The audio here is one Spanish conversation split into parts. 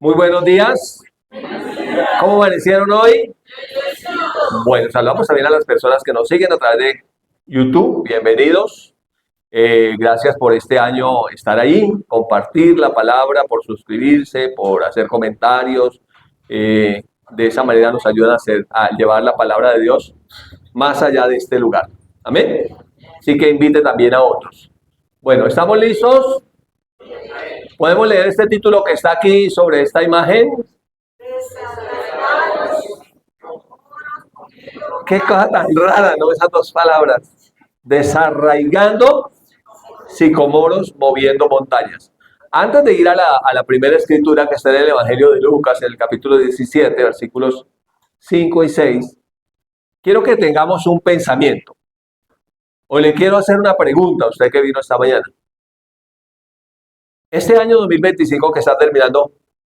Muy buenos días. ¿Cómo amanecieron hoy? Bueno, saludamos también a las personas que nos siguen a través de YouTube. Bienvenidos. Gracias por este año estar ahí, compartir la palabra, por suscribirse, por hacer comentarios. De esa manera nos ayudan a llevar la palabra de Dios más allá de este lugar. Amén. Así que invite también a otros. Bueno, ¿estamos listos? ¿Podemos leer este título que está aquí sobre esta imagen? Qué cosa tan rara, ¿no? Esas dos palabras. Desarraigando sicomoros, moviendo montañas. Antes de ir a la primera escritura que está en el Evangelio de Lucas, en el capítulo 17, versículos 5 y 6, quiero que tengamos un pensamiento. O le quiero hacer una pregunta a usted que vino esta mañana. Este año 2025 que está terminando,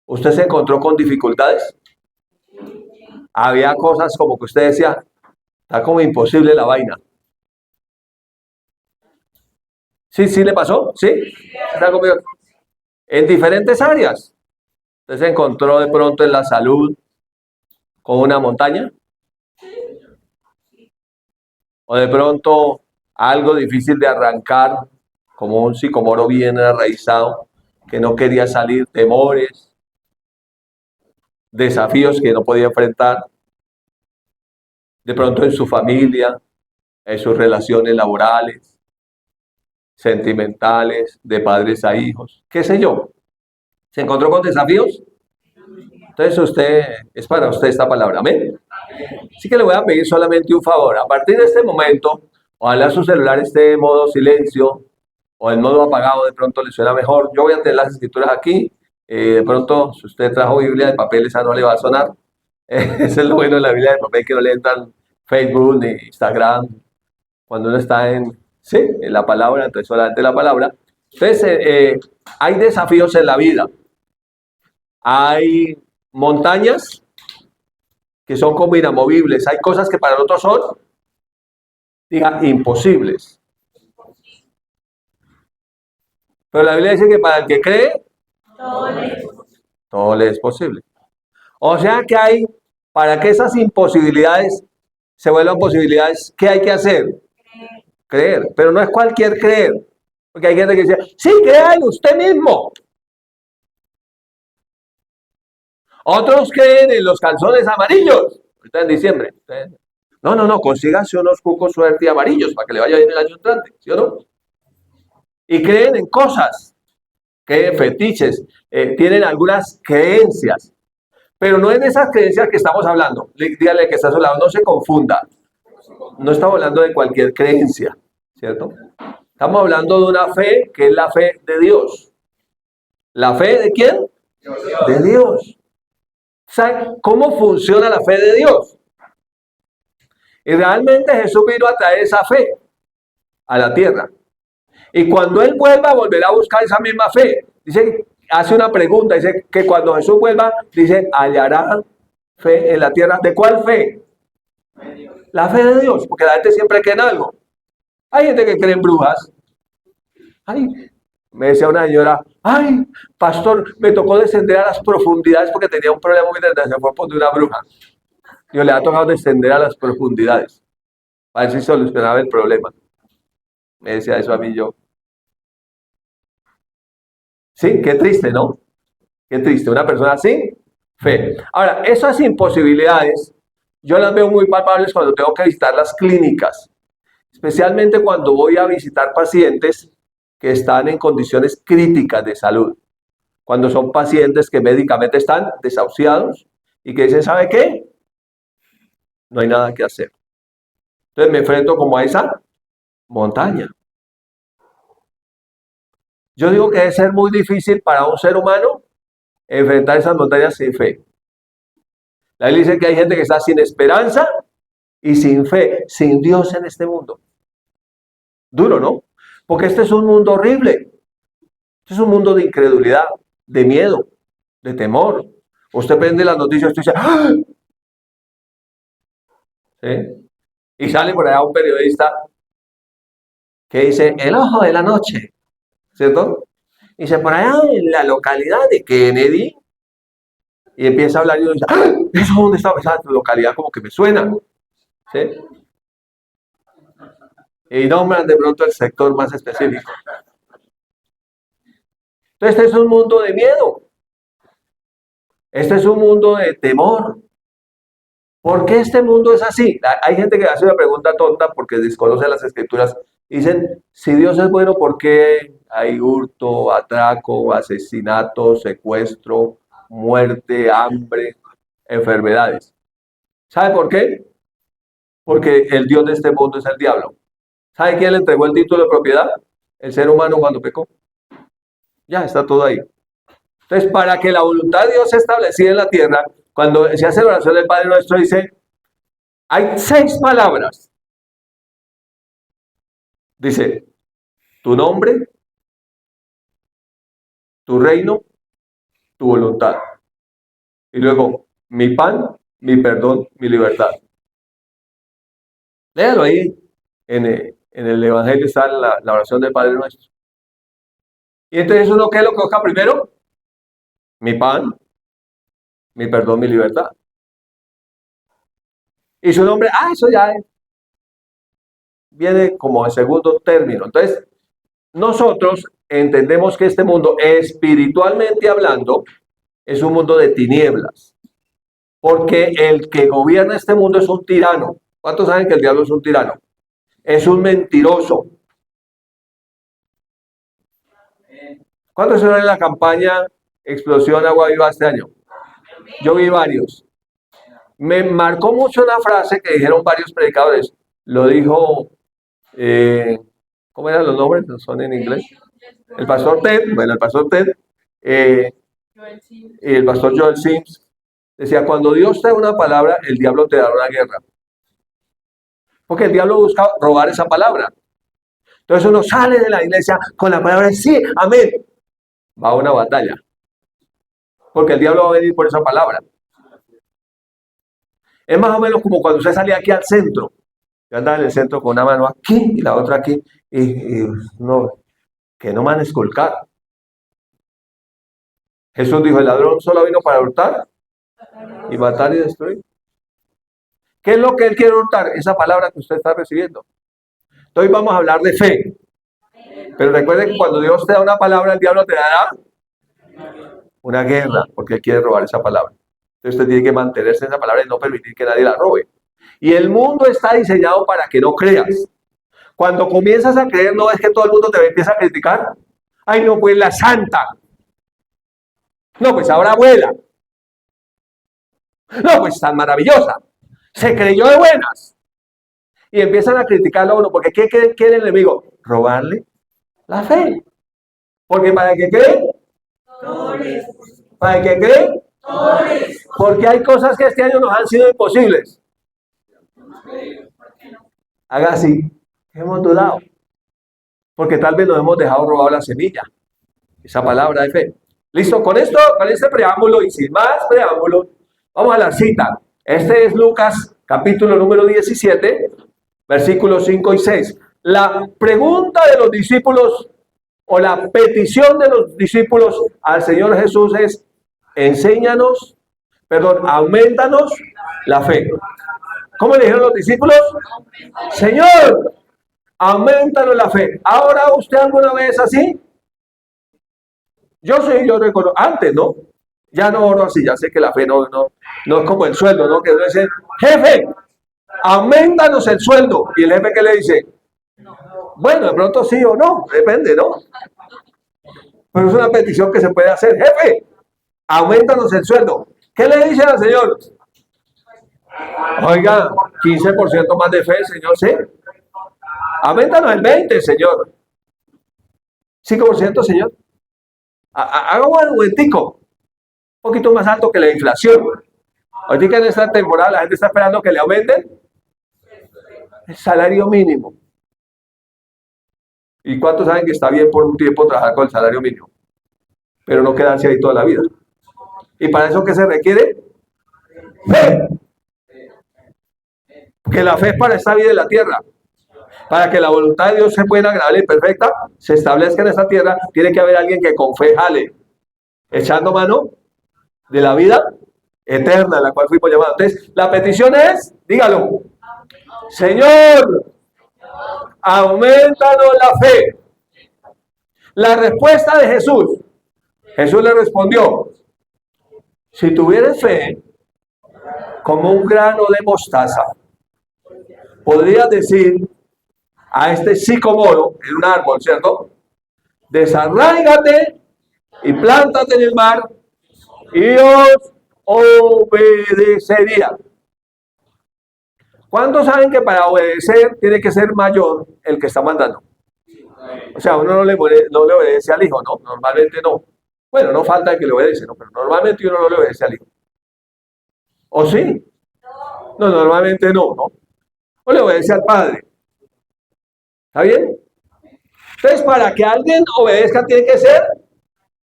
¿usted se encontró con dificultades? Había cosas como que usted decía, está como imposible la vaina. ¿Sí, sí le pasó? ¿Sí? ¿Está conmigo? En diferentes áreas. Usted se encontró de pronto en la salud con una montaña. O de pronto algo difícil de arrancar, como un sicomoro bien arraizado, que no quería salir, temores, desafíos que no podía enfrentar. De pronto en su familia, en sus relaciones laborales, sentimentales, de padres a hijos, qué sé yo. ¿Se encontró con desafíos? Entonces es para usted esta palabra, amén. Así que le voy a pedir solamente un favor. A partir de este momento, ojalá su celular esté en modo silencio o en modo apagado, de pronto le suena mejor. Yo voy a tener las escrituras aquí. De pronto, si usted trajo Biblia de papel, esa no le va a sonar. Eso es lo bueno de la Biblia de papel, que no le entran Facebook ni Instagram. Cuando uno está en la palabra, entonces solamente la palabra. Entonces, hay desafíos en la vida. Hay montañas que son como inamovibles. Hay cosas que para nosotros son, diga, imposibles. Pero la Biblia dice que para el que cree, todo le es posible. O sea que hay, para que esas imposibilidades se vuelvan posibilidades, ¿qué hay que hacer? Creer. Pero no es cualquier creer. Porque hay gente que dice, sí, crea en usted mismo. Otros creen en los calzones amarillos. Ahorita en diciembre. No, consíganse unos cucos suerte amarillos para que le vaya bien el año entrante, ¿sí o no? Y creen en cosas, creen fetiches, tienen algunas creencias, pero no es de esas creencias que estamos hablando. Dígale que está a su lado, no se confunda. No estamos hablando de cualquier creencia, ¿cierto? Estamos hablando de una fe que es la fe de Dios. ¿La fe de quién? De Dios. ¿Sabe cómo funciona la fe de Dios? Y realmente Jesús vino a traer esa fe a la tierra. Y cuando Él vuelva, volverá a buscar esa misma fe. Dice, hace una pregunta, dice que cuando Jesús vuelva, dice, hallará fe en la tierra. ¿De cuál fe? La fe de Dios, porque la gente siempre cree en algo. Hay gente que cree en brujas. Ay, me decía una señora, ay, pastor, me tocó descender a las profundidades porque tenía un problema muy grande, se fue por una bruja. Yo le ha tocado descender a las profundidades para ver si solucionaba el problema. Me decía eso a mí yo. Sí, qué triste, ¿no? Qué triste, una persona sin fe. Ahora, esas imposibilidades, yo las veo muy palpables cuando tengo que visitar las clínicas, especialmente cuando voy a visitar pacientes que están en condiciones críticas de salud, cuando son pacientes que médicamente están desahuciados y que dicen, ¿sabe qué? No hay nada que hacer. Entonces me enfrento como a esa montaña. Yo digo que debe ser muy difícil para un ser humano enfrentar esas montañas sin fe. La Biblia dice que hay gente que está sin esperanza y sin fe, sin Dios en este mundo. Duro, ¿no? Porque este es un mundo horrible. Este es un mundo de incredulidad, de miedo, de temor. Usted prende las noticias y dice, ¡ah! ¿Sí? Y sale por allá un periodista que dice, el ojo de la noche, ¿cierto? Dice, por allá en la localidad de Kennedy, Y empieza a hablar y uno dice, ¡ah! ¿Eso dónde está? Esa localidad como que me suena. ¿Sí? Y nombran de pronto el sector más específico. Entonces, este es un mundo de miedo. Este es un mundo de temor. ¿Por qué este mundo es así? Hay gente que hace una pregunta tonta porque desconoce las escrituras. Dicen, si Dios es bueno, ¿por qué hay hurto, atraco, asesinato, secuestro, muerte, hambre, enfermedades? ¿Sabe por qué? Porque el Dios de este mundo es el diablo. ¿Sabe quién le entregó el título de propiedad? El ser humano cuando pecó. Ya está todo ahí. Entonces, para que la voluntad de Dios se establecida en la tierra, cuando se hace la oración del Padre Nuestro, dice, hay 6 palabras. Dice, tu nombre, tu reino, tu voluntad. Y luego, mi pan, mi perdón, mi libertad. Léalo ahí. En el Evangelio está la oración del Padre Nuestro. Y entonces uno, ¿qué es lo que busca primero? Mi pan, mi perdón, mi libertad. Y su nombre, eso ya viene como en segundo término. Entonces, nosotros entendemos que este mundo, espiritualmente hablando, es un mundo de tinieblas. Porque el que gobierna este mundo es un tirano. ¿Cuántos saben que el diablo es un tirano? Es un mentiroso. ¿Cuántos estuvieron en la campaña Explosión Agua Viva este año? Yo vi varios. Me marcó mucho una frase que dijeron varios predicadores. Lo dijo, ¿cómo eran los nombres? Son en inglés. El pastor Ted, bueno, el pastor Ted, y el pastor Joel Sims, decía, cuando Dios te da una palabra, el diablo te da una guerra. Porque el diablo busca robar esa palabra. Entonces uno sale de la iglesia con la palabra, sí, amén. Va a una batalla. Porque el diablo va a venir por esa palabra. Es más o menos como cuando usted salía aquí al centro. Yo andaba en el centro con una mano aquí y la otra aquí. Y no, que no me van a escolcar. Jesús dijo, el ladrón solo vino para hurtar y matar y destruir. ¿Qué es lo que él quiere hurtar? Esa palabra que usted está recibiendo. Entonces vamos a hablar de fe. Pero recuerden que cuando Dios te da una palabra, el diablo te dará una guerra, porque él quiere robar esa palabra. Entonces usted tiene que mantenerse en esa palabra y no permitir que nadie la robe. Y el mundo está diseñado para que no creas. Cuando comienzas a creer, no es que todo el mundo te empieza a criticar. Ay, no, pues la santa. No, pues ahora abuela. No, pues tan maravillosa. Se creyó de buenas. Y empiezan a criticarlo a uno, porque ¿qué quiere el enemigo? Robarle la fe. Porque para el que cree, para el que cree, porque hay cosas que este año nos han sido imposibles. Haga así, hemos dudado. Porque tal vez nos hemos dejado robar la semilla. Esa palabra de fe. Listo, con esto, con este preámbulo y sin más preámbulo, vamos a la cita. Este es Lucas, capítulo número 17, versículos 5 y 6. La pregunta de los discípulos o la petición de los discípulos al Señor Jesús es, aumentanos la fe. ¿Cómo le dijeron los discípulos? Señor, aumentanos la fe. ¿Ahora usted alguna vez así? Yo recuerdo, antes, ¿no? Ya no oro así, ya sé que la fe no es como el sueldo, ¿no? Que uno dice, jefe, aumentanos el sueldo. Y el jefe, ¿qué le dice? Bueno, de pronto sí o no, depende, ¿no? Pero es una petición que se puede hacer. Jefe, aumentanos el sueldo. ¿Qué le dicen al Señor? Oiga, 15% más de fe, Señor, ¿sí? Aumentanos el 20%, Señor. 5%, Señor. Haga un momentico. Un poquito más alto que la inflación. Ahorita en esta temporada la gente está esperando que le aumenten el salario mínimo. ¿Y cuántos saben que está bien por un tiempo trabajar con el salario mínimo? Pero no quedarse ahí toda la vida. ¿Y para eso qué se requiere? Fe. Porque la fe es para esta vida en la tierra. Para que la voluntad de Dios sea buena, agradable y perfecta, se establezca en esta tierra, tiene que haber alguien que con fe jale, echando mano de la vida eterna, a la cual fuimos llamados. Entonces, la petición es, dígalo, Señor, aumentanos la fe. La respuesta de Jesús, Jesús le respondió, si tuvieras fe como un grano de mostaza, podrías decir a este sicomoro, en un árbol, ¿cierto? Desarráigate y plántate en el mar, y Dios obedecería. ¿Cuántos saben que para obedecer tiene que ser mayor el que está mandando? O sea, uno no le obedece al hijo, ¿no? Normalmente no. Bueno, no falta que le obedece, ¿no? Pero normalmente uno no le obedece al hijo. ¿O sí? No, normalmente no, ¿no? O le obedece al padre. ¿Está bien? Entonces, para que alguien obedezca tiene que ser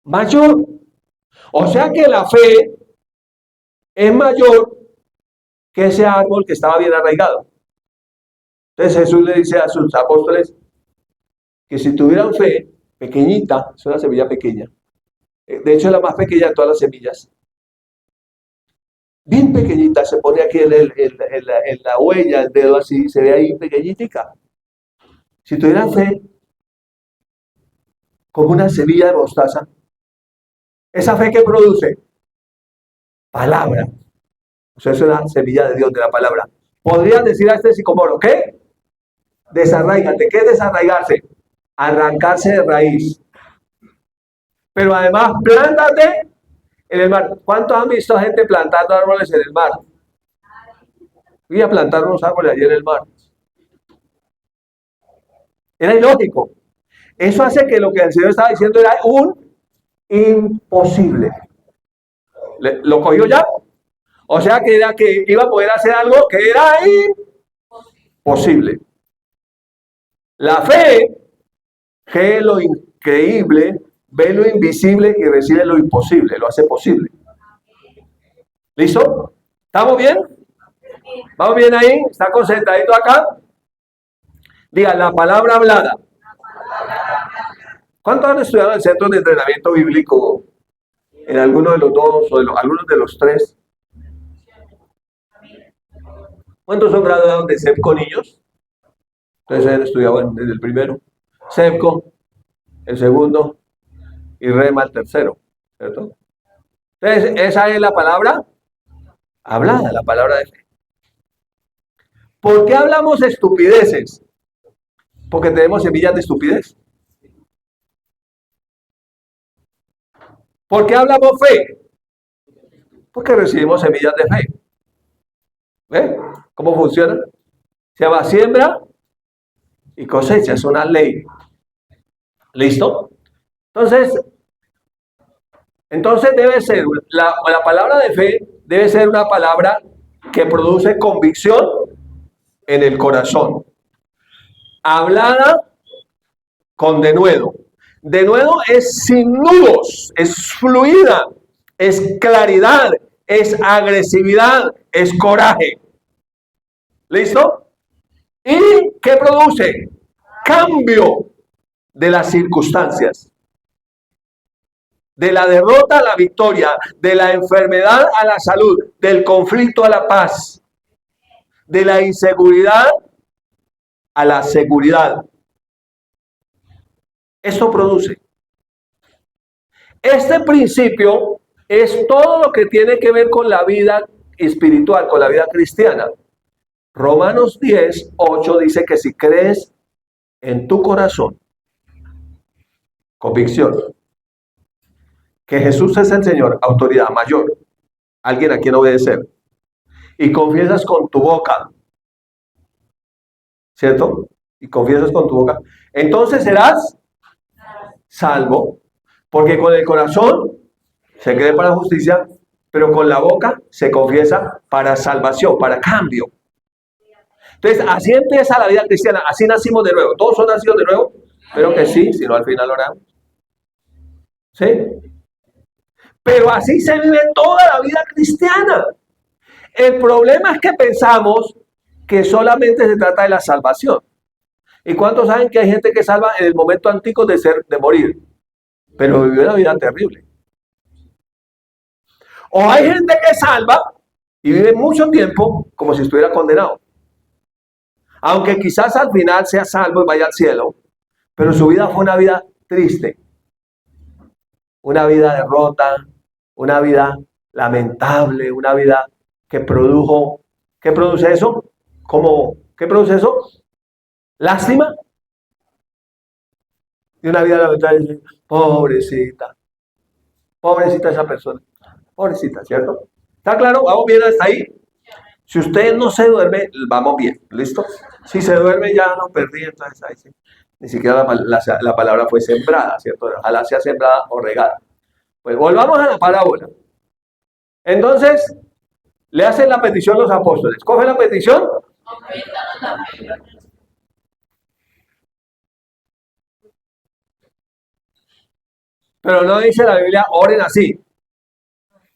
mayor. O sea que la fe es mayor que ese árbol que estaba bien arraigado. Entonces Jesús le dice a sus apóstoles que si tuvieran fe pequeñita, es una semilla pequeña, de hecho es la más pequeña de todas las semillas, bien pequeñita, se pone aquí en la huella, el dedo así, se ve ahí pequeñitica. Si tuvieran fe como una semilla de mostaza, esa fe que produce palabra, o sea, es una semilla de Dios, de la palabra. Podrían decir a este sicomoro, ¿qué? Desarraígate. ¿Qué es desarraigarse? Arrancarse de raíz. Pero además, plántate en el mar. ¿Cuántos han visto gente plantando árboles en el mar? Fui a plantar unos árboles allí en el mar. Era ilógico. Eso hace que lo que el Señor estaba diciendo era un imposible. ¿Lo cogió ya? O sea que era que iba a poder hacer algo que era imposible. La fe cree lo increíble, ve lo invisible y recibe lo imposible, lo hace posible. ¿Listo? ¿Estamos bien? ¿Vamos bien ahí? ¿Está concentradito acá? Diga, la palabra hablada. ¿Cuántos han estudiado en el centro de entrenamiento bíblico? ¿En alguno de los dos o algunos de los tres? ¿Cuántos son graduados de CEPCO niños? Entonces han estudiado desde el primero. CEPCO, el segundo, y REMA el tercero, ¿cierto? Entonces, esa es la palabra hablada, la palabra de fe. ¿Por qué hablamos estupideces? Porque tenemos semillas de estupidez. ¿Por qué hablamos fe? Porque recibimos semillas de fe. ¿Ve? ¿Cómo funciona? Se llama siembra y cosecha, es una ley. ¿Listo? Entonces debe ser, la palabra de fe debe ser una palabra que produce convicción en el corazón. Hablada con denuedo. Denuedo es sin nudos, es fluida, es claridad, es agresividad, es coraje. ¿Listo? ¿Y qué produce? Cambio de las circunstancias. De la derrota a la victoria, de la enfermedad a la salud, del conflicto a la paz, de la inseguridad a la seguridad. Esto produce. Este principio es todo lo que tiene que ver con la vida espiritual, con la vida cristiana. Romanos 10:8 dice que si crees en tu corazón, convicción, que Jesús es el Señor, autoridad mayor, alguien a quien obedecer, y confiesas con tu boca, ¿cierto? Y confiesas con tu boca, entonces serás salvo, porque con el corazón se cree para justicia, pero con la boca se confiesa para salvación, para cambio. Entonces, así empieza la vida cristiana, así nacimos de nuevo. ¿Todos son nacidos de nuevo? Espero que sí, si no al final oramos. ¿Sí? Pero así se vive toda la vida cristiana. El problema es que pensamos que solamente se trata de la salvación. ¿Y cuántos saben que hay gente que salva en el momento antiguo de morir? Pero vivió una vida terrible. O hay gente que salva y vive mucho tiempo como si estuviera condenado. Aunque quizás al final sea salvo y vaya al cielo, pero su vida fue una vida triste, una vida derrota, una vida lamentable, una vida que produjo, ¿qué produce eso? ¿Qué produce eso? Lástima. Y una vida lamentable, pobrecita, pobrecita esa persona, pobrecita, ¿cierto? ¿Está claro? ¿Vamos bien hasta ahí? Si usted no se duerme, vamos bien, ¿listo? Si se duerme ya no perdí, entonces ahí sí. Ni siquiera la palabra fue sembrada, ¿cierto? Ojalá sea sembrada o regada. Pues volvamos a la parábola. Entonces, le hacen la petición los apóstoles. Coge la petición. Pero no dice la Biblia, oren así.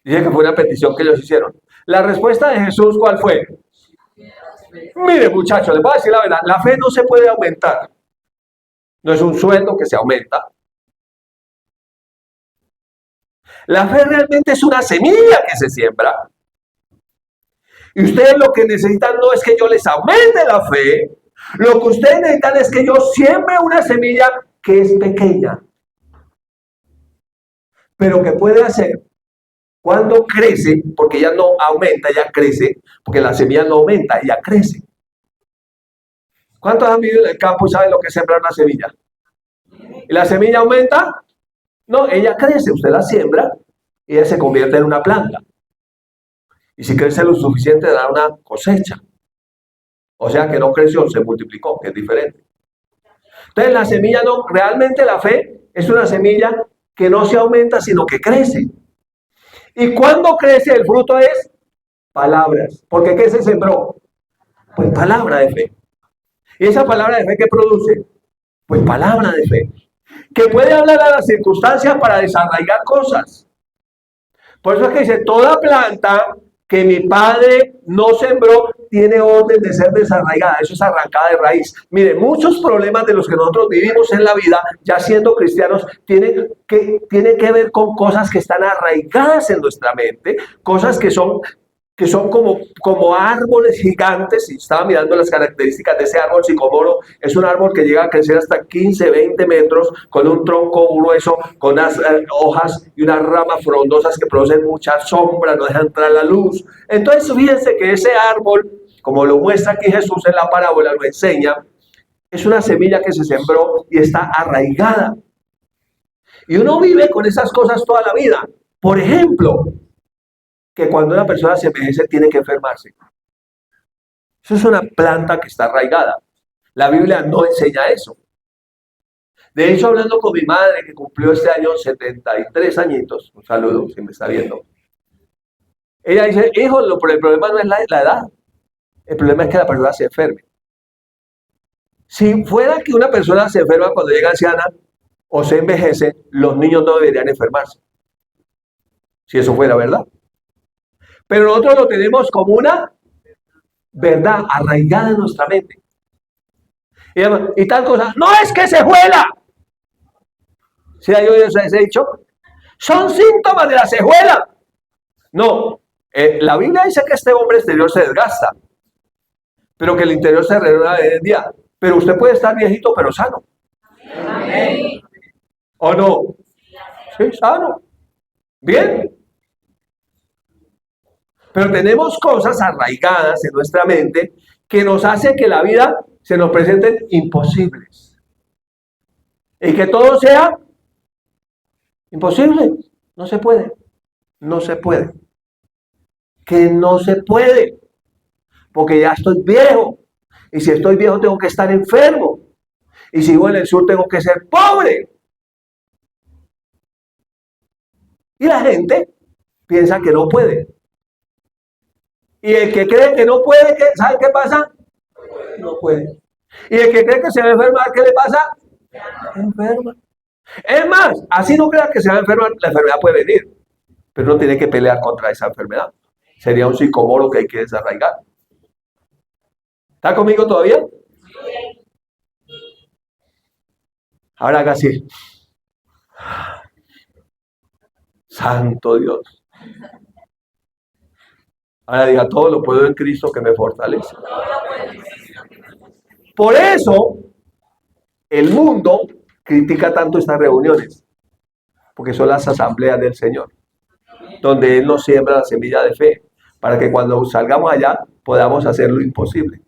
Dice que fue una petición que ellos hicieron. La respuesta de Jesús, ¿cuál fue? Mire, muchachos, les voy a decir la verdad. La fe no se puede aumentar. No es un sueldo que se aumenta. La fe realmente es una semilla que se siembra. Y ustedes lo que necesitan no es que yo les aumente la fe. Lo que ustedes necesitan es que yo siembre una semilla que es pequeña, pero que puede hacer cuando crece, porque ella no aumenta, ella crece, porque la semilla no aumenta, ella crece. ¿Cuántos han vivido en el campo y saben lo que es sembrar una semilla? ¿Y la semilla aumenta? No, ella crece, usted la siembra y ella se convierte en una planta. Y si crece lo suficiente, da una cosecha. O sea que no creció, se multiplicó, que es diferente. Entonces la semilla no, realmente la fe es una semilla que no se aumenta, sino que crece. ¿Y cuando crece el fruto es? Palabras. Porque ¿qué se sembró? Pues palabra de fe. ¿Y esa palabra de fe qué produce? Pues palabra de fe. Que puede hablar a las circunstancias para desarraigar cosas. Por eso es que dice, toda planta que mi padre no sembró tiene orden de ser desarraigada. Eso es arrancada de raíz. Mire, muchos problemas de los que nosotros vivimos en la vida, ya siendo cristianos, tienen que ver con cosas que están arraigadas en nuestra mente, cosas que son como árboles gigantes. Y estaba mirando las características de ese árbol sicomoro. Es un árbol que llega a crecer hasta 15, 20 metros, con un tronco grueso, con unas hojas y unas ramas frondosas que producen mucha sombra, no dejan entrar la luz. Entonces, fíjense que ese árbol, como lo muestra aquí Jesús en la parábola, lo enseña, es una semilla que se sembró y está arraigada. Y uno vive con esas cosas toda la vida. Por ejemplo, que cuando una persona se envejece tiene que enfermarse. Eso es una planta que está arraigada. La Biblia no enseña eso. De hecho, hablando con mi madre, que cumplió este año 73 añitos, un saludo si me está viendo, ella dice, hijo, el problema no es la edad, el problema es que la persona se enferme. Si fuera que una persona se enferma cuando llega anciana o se envejece, los niños no deberían enfermarse. Si eso fuera verdad. Pero nosotros lo tenemos como una verdad arraigada en nuestra mente. Y tal cosa, no es que se juela. ¿Sí hay oído ese dicho? Son síntomas de la cejuela. No, la Biblia dice que este hombre exterior se desgasta, pero que el interior se renueva de en día. Pero usted puede estar viejito, pero sano. Amén. ¿O no? Sí, sano. Bien. Pero tenemos cosas arraigadas en nuestra mente que nos hace que la vida se nos presenten imposibles. Y que todo sea imposible. No se puede. No se puede. Que no se puede. Porque ya estoy viejo. Y si estoy viejo tengo que estar enfermo. Y si vivo en el sur tengo que ser pobre. Y la gente piensa que no puede. Y el que cree que no puede, ¿sabe qué pasa? No puede. Y el que cree que se va a enfermar, ¿qué le pasa? Enferma. Es más, así no crea que se va a enfermar, la enfermedad puede venir, pero no tiene que pelear contra esa enfermedad. Sería un psicomoro que hay que desarraigar. ¿Está conmigo todavía? Ahora haga así. Santo Dios. Ahora diga, todo lo puedo en Cristo que me fortalece. Por eso el mundo critica tanto estas reuniones, porque son las asambleas del Señor, donde Él nos siembra la semilla de fe, para que cuando salgamos allá podamos hacer lo imposible.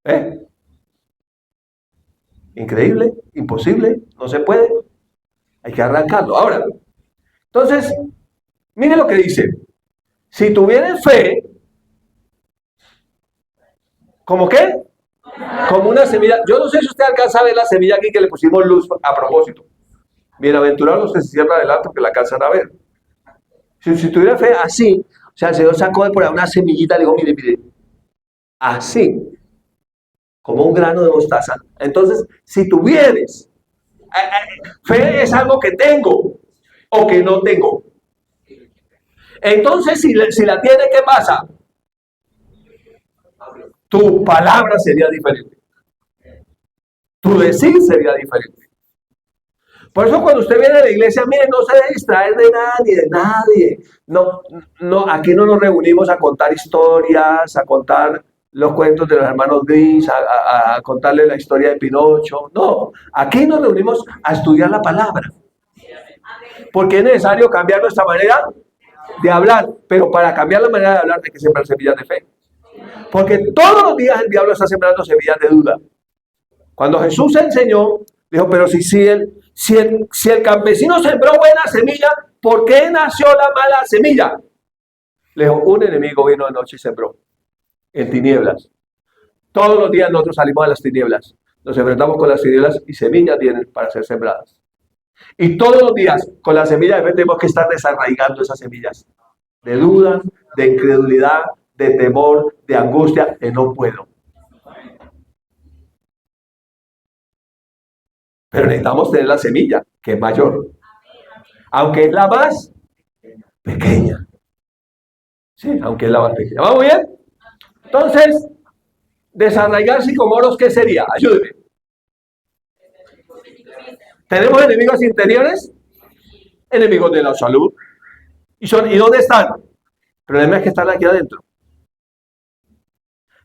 ¿Eh? Increíble, imposible, no se puede. Hay que arrancarlo. Ahora, entonces, mire lo que dice. Si tuvieres fe, ¿cómo qué? Como una semilla. Yo no sé si usted alcanza a ver la semilla aquí que le pusimos luz a propósito. Bienaventurados los que se siembran adelante que la alcanzan a ver. Si tuviera fe así, o sea, el Señor sacó de por ahí una semillita y dijo, mire, mire, así, como un grano de mostaza. Entonces, si tuvieres, fe es algo que tengo o que no tengo. Entonces, si la tiene, ¿qué pasa? Tu palabra sería diferente. Tu decir sería diferente. Por eso cuando usted viene a la iglesia, mire, no se debe distraer de nadie. No, aquí no nos reunimos a contar historias, a contar los cuentos de los hermanos Gris, a contarle la historia de Pinocho. No, aquí nos reunimos a estudiar la palabra. Porque es necesario cambiar nuestra manera de hablar, pero para cambiar la manera de hablar hay que sembrar semillas de fe. Porque todos los días el diablo está sembrando semillas de duda. Cuando Jesús enseñó, dijo, pero si el campesino sembró buena semilla, ¿por qué nació la mala semilla? Le dijo, un enemigo vino de noche y sembró en tinieblas. Todos los días nosotros salimos a las tinieblas, nos enfrentamos con las tinieblas y semillas tienen para ser sembradas. Y todos los días con la semilla de fe tenemos que estar desarraigando esas semillas de duda, de incredulidad, de temor, de angustia, de no puedo. Pero necesitamos tener la semilla, que es mayor. Aunque es la más pequeña. Sí, aunque es la más pequeña. ¿Vamos bien? Entonces, desarraigar psicomoros, ¿qué sería? Ayúdeme. ¿Tenemos enemigos interiores? Enemigos de la salud. ¿Y dónde están? El problema es que están aquí adentro.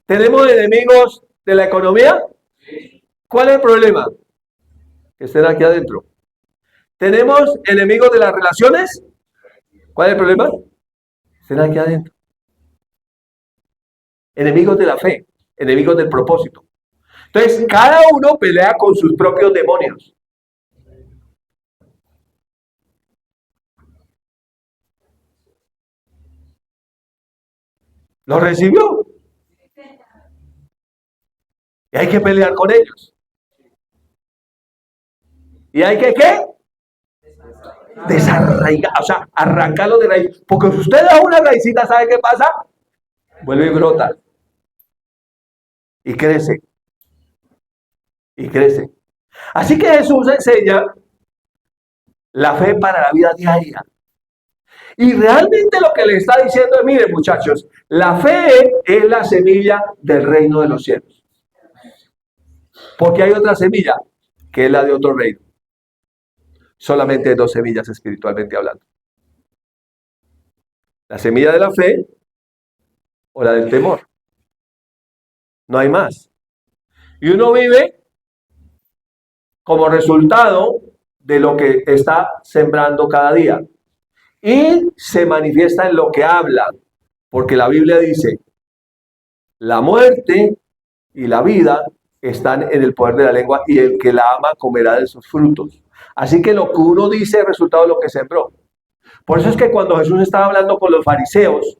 ¿Tenemos enemigos de la economía? ¿Cuál es el problema? Que estén aquí adentro. ¿Tenemos enemigos de las relaciones? ¿Cuál es el problema? Estén aquí adentro. Enemigos de la fe, enemigos del propósito. Entonces, cada uno pelea con sus propios demonios. ¿Lo recibió? Y hay que pelear con ellos. ¿Y hay que qué? Desarraigar, o sea, arrancarlo de raíz. Porque si usted da una raicita, ¿sabe qué pasa? Vuelve y brota. Y crece. Y crece. Así que Jesús enseña la fe para la vida diaria. Y realmente lo que le está diciendo es, miren muchachos, la fe es la semilla del reino de los cielos. Porque hay otra semilla, que es la de otro reino. Solamente hay dos semillas espiritualmente hablando. La semilla de la fe o la del temor. No hay más. Y uno vive como resultado de lo que está sembrando cada día. Y se manifiesta en lo que habla. Porque la Biblia dice, la muerte y la vida están en el poder de la lengua y el que la ama comerá de sus frutos. Así que lo que uno dice es resultado de lo que sembró. Por eso es que cuando Jesús estaba hablando con los fariseos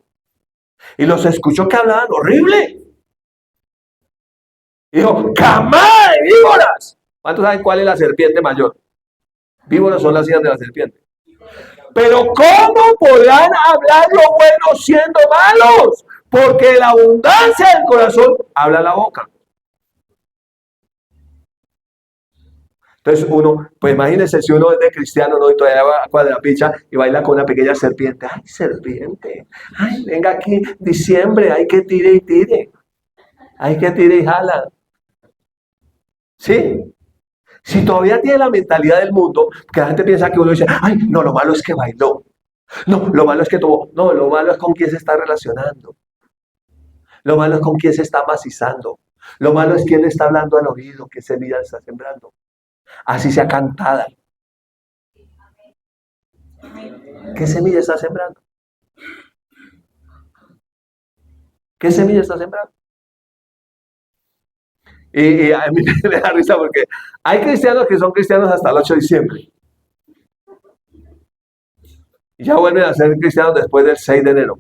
y los escuchó que hablaban horrible, dijo, ¡camada de víboras! ¿Cuántos saben cuál es la serpiente mayor? Víboras son las hijas de la serpiente. Pero ¿cómo podrán hablar lo bueno siendo malos? Porque la abundancia del corazón habla la boca. Entonces uno, pues imagínense si uno es de cristiano, ¿no? Y todavía va a cuadrapicha y baila con una pequeña serpiente. ¡Ay, serpiente! ¡Ay, venga aquí, diciembre! ¡Hay que tire y tire! ¡Hay que tire y jala! ¿Sí? Si todavía tiene la mentalidad del mundo, que la gente piensa que uno dice, ¡ay, no, lo malo es que bailó! No, lo malo es que tuvo. No, lo malo es con quién se está relacionando. Lo malo es con quién se está macizando. Lo malo es quién le está hablando al oído, qué semilla está sembrando. Así sea cantada. ¿Qué semilla está sembrando? ¿Qué semilla está sembrando? Y a mí me da risa porque hay cristianos que son cristianos hasta el 8 de diciembre. Y ya vuelven a ser cristianos después del 6 de enero.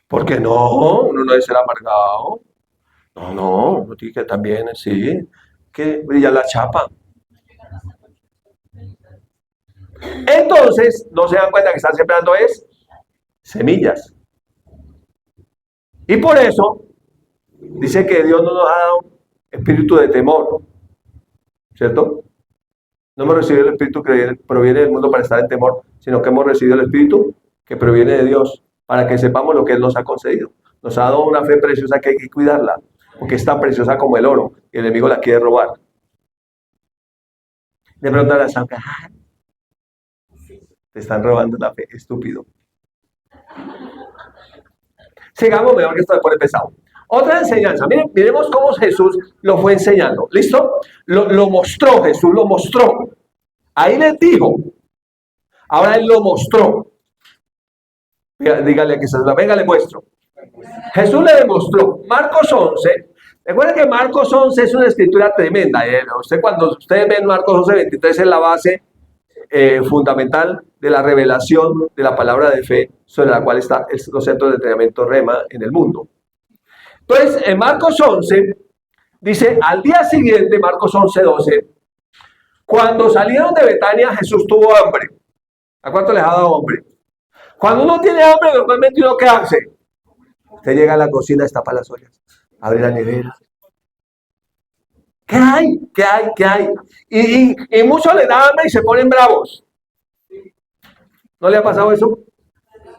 Porque no, uno no debe ser amargado. No, no, uno tiene que también, sí, que brilla la chapa. Entonces, no se dan cuenta que están sembrando es semillas. Y por eso dice que Dios no nos ha dado espíritu de temor, ¿cierto? No hemos recibido el espíritu que proviene del mundo para estar en temor, sino que hemos recibido el espíritu que proviene de Dios para que sepamos lo que Él nos ha concedido. Nos ha dado una fe preciosa que hay que cuidarla, porque es tan preciosa como el oro y el enemigo la quiere robar. De pronto la saca, te están robando la fe, estúpido. Sigamos, mejor que esto me pone pesado. Otra enseñanza, miren, miremos cómo Jesús lo fue enseñando. ¿Listo? Lo mostró, Jesús lo mostró. Ahí les dijo. Ahora Él lo mostró. Dígale que se la venga, le muestro. Jesús le demostró. Marcos 11. Recuerden que Marcos 11 es una escritura tremenda. Cuando ustedes ven Marcos 11, 23 es la base fundamental de la revelación de la palabra de fe sobre la cual está los centros de entrenamiento Rema en el mundo. Entonces, en Marcos 11, dice, al día siguiente, Marcos 11, 12, cuando salieron de Betania, Jesús tuvo hambre. ¿A cuánto les ha dado hambre? Cuando uno tiene hambre, normalmente uno ¿qué hace? Usted llega a la cocina, destapa las ollas, abre la nevera. ¿Qué hay? ¿Qué hay? ¿Qué hay? Y muchos les da hambre y se ponen bravos. ¿No le ha pasado eso?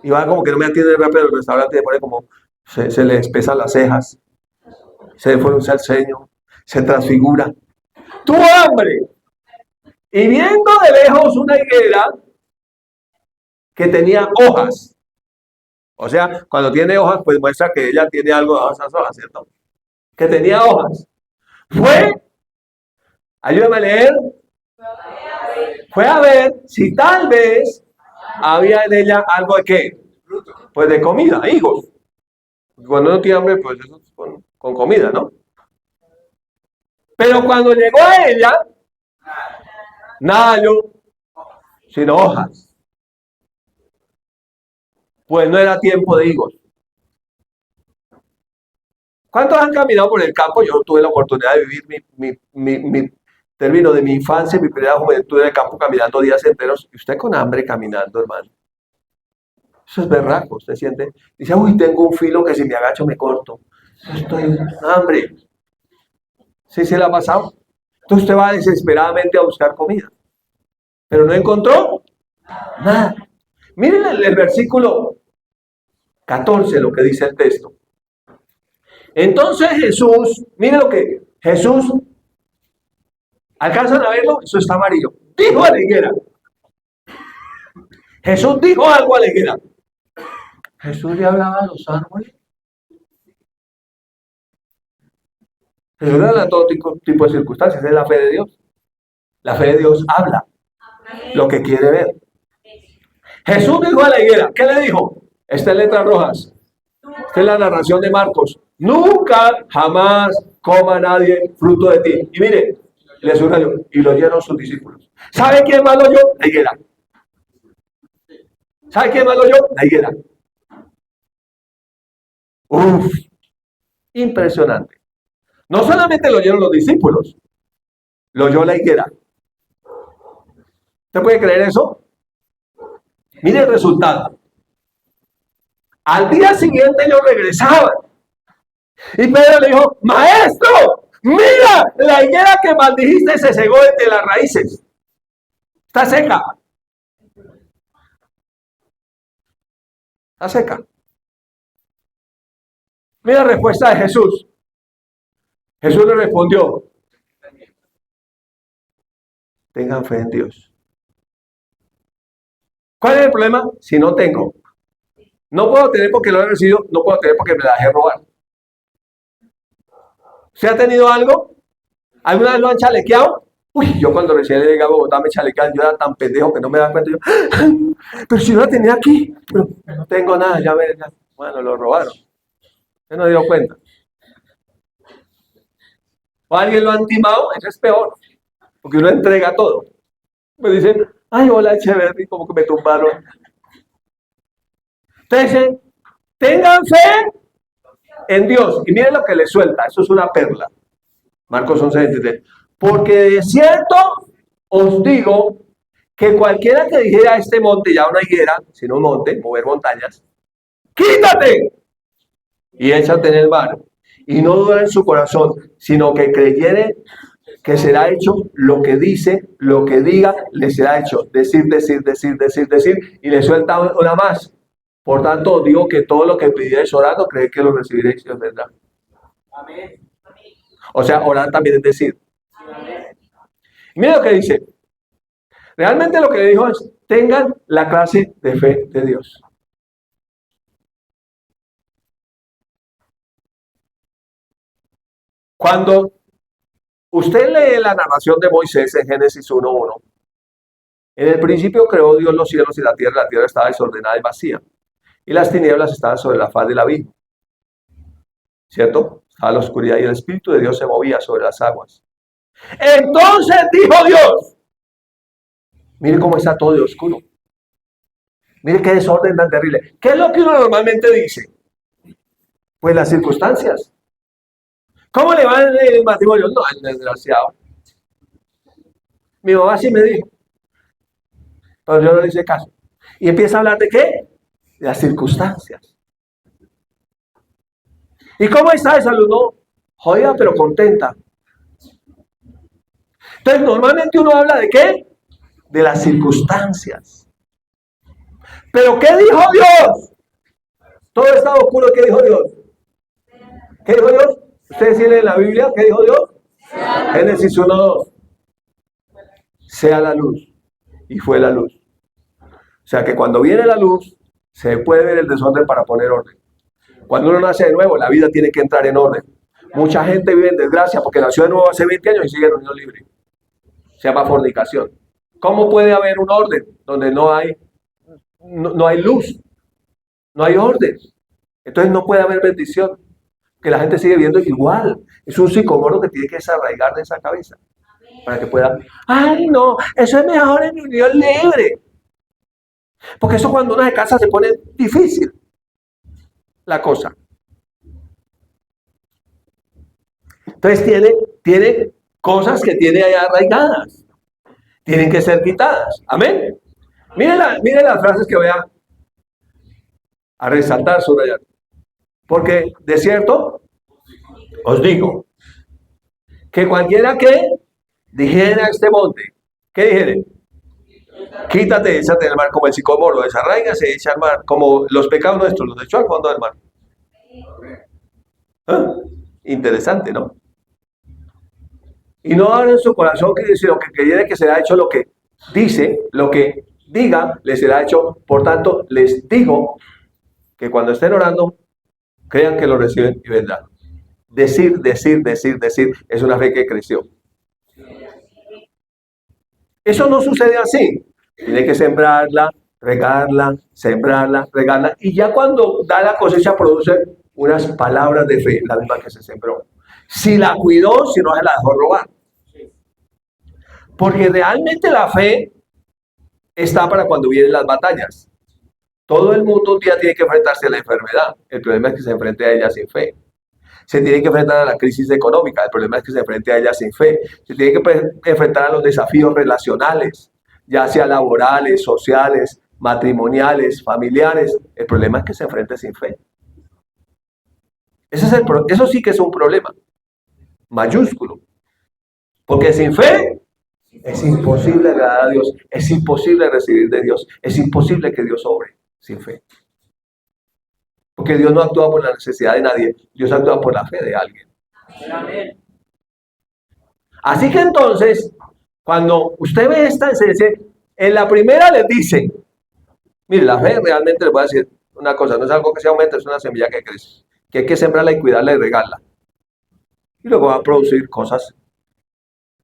Y va como que no me atiende rápido el restaurante y se pone como, se le espesan las cejas, se le fruncia el ceño, se transfigura. Tuvo hambre. Y viendo de lejos una higuera que tenía hojas. O sea, cuando tiene hojas, pues muestra que ella tiene algo de esas hojas, ¿cierto? Que tenía hojas. Fue, ayúdame a leer, fue a ver si tal vez había en ella algo de qué. Pues de comida, higos. Cuando uno tiene hambre, pues eso es con comida, ¿no? Pero cuando llegó a ella, nada halló, sino hojas. Pues no era tiempo de higos. ¿Cuántos han caminado por el campo? Yo tuve la oportunidad de vivir mi término de mi infancia, mi primera juventud en el campo caminando días enteros. Y usted con hambre caminando, hermano. Eso es berraco. Usted siente, dice, uy, tengo un filo que si me agacho me corto. Estoy con hambre. ¿Sí se le ha pasado? Entonces usted va desesperadamente a buscar comida. Pero no encontró nada. Miren el versículo 14, lo que dice el texto. Entonces Jesús, miren lo que Jesús, ¿alcanzan a verlo? Eso está amarillo. Dijo a la higuera. Jesús dijo algo a la higuera. Jesús le hablaba a los árboles. Jesús le habla a todo tipo de circunstancias. Es la fe de Dios. La fe de Dios habla lo que quiere ver. Jesús dijo a la higuera. ¿Qué le dijo? Esta es letras rojas. Esta es la narración de Marcos. Nunca, jamás coma nadie fruto de ti. Y mire, le subrayó, y lo oyeron sus discípulos. ¿Sabe quién más lo oyó? La higuera. ¿Sabe quién más lo oyó? La higuera. Uf, impresionante. No solamente lo oyeron los discípulos, lo oyó la higuera. ¿Usted puede creer eso? Mire el resultado. Al día siguiente ellos regresaban. Y Pedro le dijo, maestro, mira, la higuera que maldijiste se cegó desde las raíces. Está seca. Está seca. Mira la respuesta de Jesús. Jesús le respondió, tengan fe en Dios. ¿Cuál es el problema? Si no tengo. No puedo tener porque lo he recibido, no puedo tener porque me la dejé robar. ¿Usted ha tenido algo? ¿Alguna vez lo han chalequeado? Uy, yo cuando recién llegué a Bogotá me chalequeaban, yo era tan pendejo que no me daba cuenta. Yo, pero si yo la tenía aquí, pero no tengo nada, ya. Bueno, lo robaron. Usted no dio cuenta. O alguien lo han timado, eso es peor, porque uno entrega todo. Me dicen, ay, hola, Echeverry, como que me tumbaron. Entonces, tengan fe en Dios. Y miren lo que le suelta, eso es una perla. Marcos 11:23. Porque de cierto os digo que cualquiera que dijera a este monte, ya una higuera, sino un monte, mover montañas, quítate y échate en el mar. Y no duda en su corazón, sino que creyere que será hecho lo que dice, lo que diga, le será hecho. Decir. Y le suelta una más. Por tanto, digo que todo lo que pidierais orando, creed que lo recibiréis y os vendrá. Amén. O sea, orar también es decir. Mira lo que dice. Realmente lo que le dijo es, tengan la clase de fe de Dios. Cuando usted lee la narración de Moisés en Génesis 1:1, en el principio creó Dios los cielos y la tierra estaba desordenada y vacía, y las tinieblas estaban sobre la faz del abismo. ¿Cierto? Estaba la oscuridad y el Espíritu de Dios se movía sobre las aguas. Entonces dijo Dios, mire cómo está todo de oscuro. Mire qué desorden tan terrible. ¿Qué es lo que uno normalmente dice? Pues las circunstancias. ¿Cómo le va en el matrimonio? No, el desgraciado. Mi mamá sí me dijo, pero yo no le hice caso. Y empieza a hablar de qué? De las circunstancias. ¿Y cómo está de salud? No, jodida pero contenta. Entonces, normalmente uno habla de qué? De las circunstancias. ¿Pero qué dijo Dios? Todo estaba oscuro. ¿Qué dijo Dios? ¿Qué dijo Dios? ¿Ustedes tienen en la Biblia? ¿Qué dijo Dios? Génesis 1:2. Sea la luz. Y fue la luz. O sea que cuando viene la luz, se puede ver el desorden para poner orden. Cuando uno nace de nuevo, la vida tiene que entrar en orden. Mucha gente vive en desgracia porque nació de nuevo hace 20 años y sigue en unión libre. Se llama fornicación. ¿Cómo puede haber un orden donde no hay luz? No hay orden. Entonces no puede haber bendición. Que la gente sigue viendo igual. Es un psicómono que tiene que desarraigar de esa cabeza. Para que pueda, ay no, eso es mejor en unión libre. Porque eso cuando uno se casa se pone difícil la cosa. Entonces tiene cosas que tiene ahí arraigadas. Tienen que ser quitadas. Amén. Miren las frases que voy a resaltar, subrayar. Porque de cierto os digo que cualquiera que dijera a este monte, ¿qué dijere? Quítate, échate al mar, como el sicómoro, desarráigase, echa al mar, como los pecados nuestros, los echó al fondo del mar. ¿Ah? Interesante, ¿no? Y no abren en su corazón, sino que creyere que será hecho lo que dice, lo que diga, les será hecho. Por tanto, les digo que cuando estén orando, crean que lo reciben y vendrán. Decir, es una fe que creció. Eso no sucede así. Tiene que sembrarla, regarla, y ya cuando da la cosecha produce unas palabras de fe, la misma que se sembró. Si la cuidó, si no se la dejó robar. Porque realmente la fe está para cuando vienen las batallas. Todo el mundo un día tiene que enfrentarse a la enfermedad. El problema es que se enfrente a ella sin fe. Se tiene que enfrentar a la crisis económica. El problema es que se enfrente a ella sin fe. Se tiene que enfrentar a los desafíos relacionales, ya sea laborales, sociales, matrimoniales, familiares. El problema es que se enfrente sin fe. Eso sí que es un problema mayúsculo. Porque sin fe es imposible agradar a Dios, es imposible recibir de Dios, es imposible que Dios obre sin fe. Porque Dios no actúa por la necesidad de nadie, Dios actúa por la fe de alguien. Amén. Así que entonces, cuando usted ve esta enseñanza, en la primera les dice, Mire, la fe realmente le voy a decir una cosa, no es algo que se aumenta, es una semilla que crece, que hay que sembrarla y cuidarla y regarla. Y luego va a producir cosas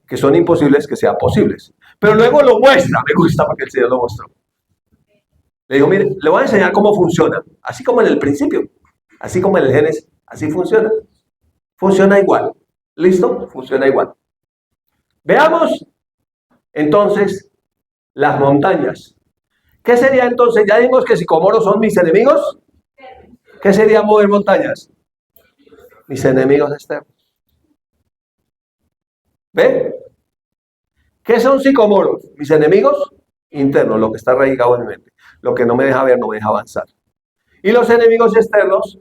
que son imposibles que sean posibles. Pero luego lo muestra, me gusta porque el Señor lo mostró. Le digo, mire, le voy a enseñar cómo funciona, así como en el principio, así como en el Génesis, así funciona. Funciona igual. ¿Listo? Funciona igual. Veamos entonces las montañas. ¿Qué sería entonces? Ya vimos que sicomoros son mis enemigos. ¿Qué sería mover montañas? Mis enemigos externos. ¿Ve? ¿Qué son sicomoros? Mis enemigos internos, lo que está arraigado en mi mente. Lo que no me deja ver, no me deja avanzar. Y los enemigos externos,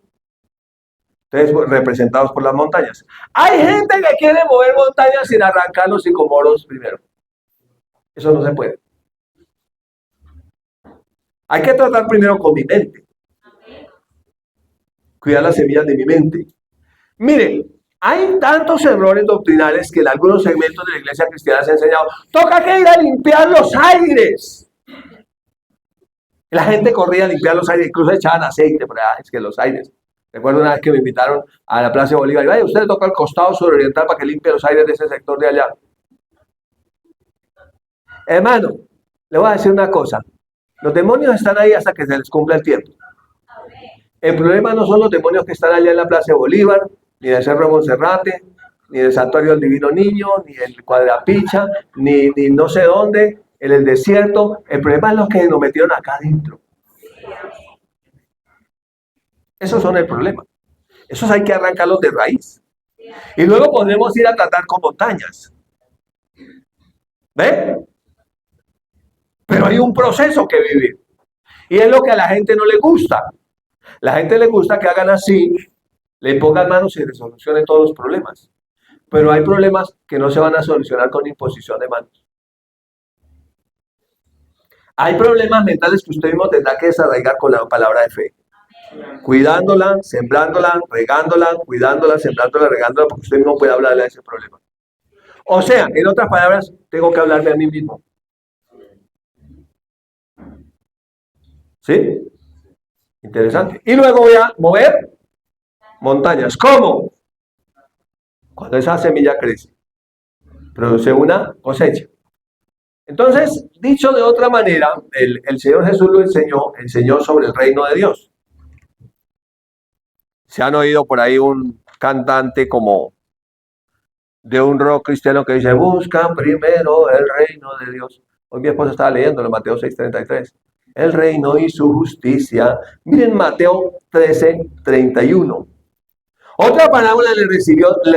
entonces, representados por las montañas. Hay gente que quiere mover montañas sin arrancar los sicomoros primero. Eso no se puede. Hay que tratar primero con mi mente. Cuidar las semillas de mi mente. Miren, hay tantos errores doctrinales que en algunos segmentos de la iglesia cristiana se ha enseñado. Toca que ir a limpiar los aires. La gente corría a limpiar los aires, incluso echaban aceite, pero es que los aires. Recuerdo una vez que me invitaron a la Plaza de Bolívar y vaya, usted le toca al costado suroriental para que limpie los aires de ese sector de allá. Hermano, le voy a decir una cosa. Los demonios están ahí hasta que se les cumpla el tiempo. El problema no son los demonios que están allá en la Plaza de Bolívar, ni del Cerro de Monserrate, ni del Santuario del Divino Niño, ni el Cuadrapicha, ni no sé dónde, en el desierto. El problema es los que nos metieron acá adentro. Esos son el problema. Esos hay que arrancarlos de raíz. Y luego podremos ir a tratar con montañas. ¿Ve? Pero hay un proceso que vivir. Y es lo que a la gente no le gusta. La gente le gusta que hagan así, le pongan manos y le solucionen todos los problemas. Pero hay problemas que no se van a solucionar con imposición de manos. Hay problemas mentales que usted mismo tendrá que desarraigar con la palabra de fe. Cuidándola, sembrándola, regándola, cuidándola, sembrándola, regándola, porque usted no puede hablarle de ese problema. O sea, en otras palabras, tengo que hablarme a mí mismo. ¿Sí? Interesante. Y luego voy a mover montañas. ¿Cómo? Cuando esa semilla crece, produce una cosecha. Entonces, dicho de otra manera, el Señor Jesús lo enseñó sobre el reino de Dios. Se han oído por ahí un cantante como de un rock cristiano que dice, busca primero el reino de Dios. Hoy mi esposa estaba leyendo en Mateo 6:33. El reino y su justicia. Miren Mateo 13:31. Otra parábola le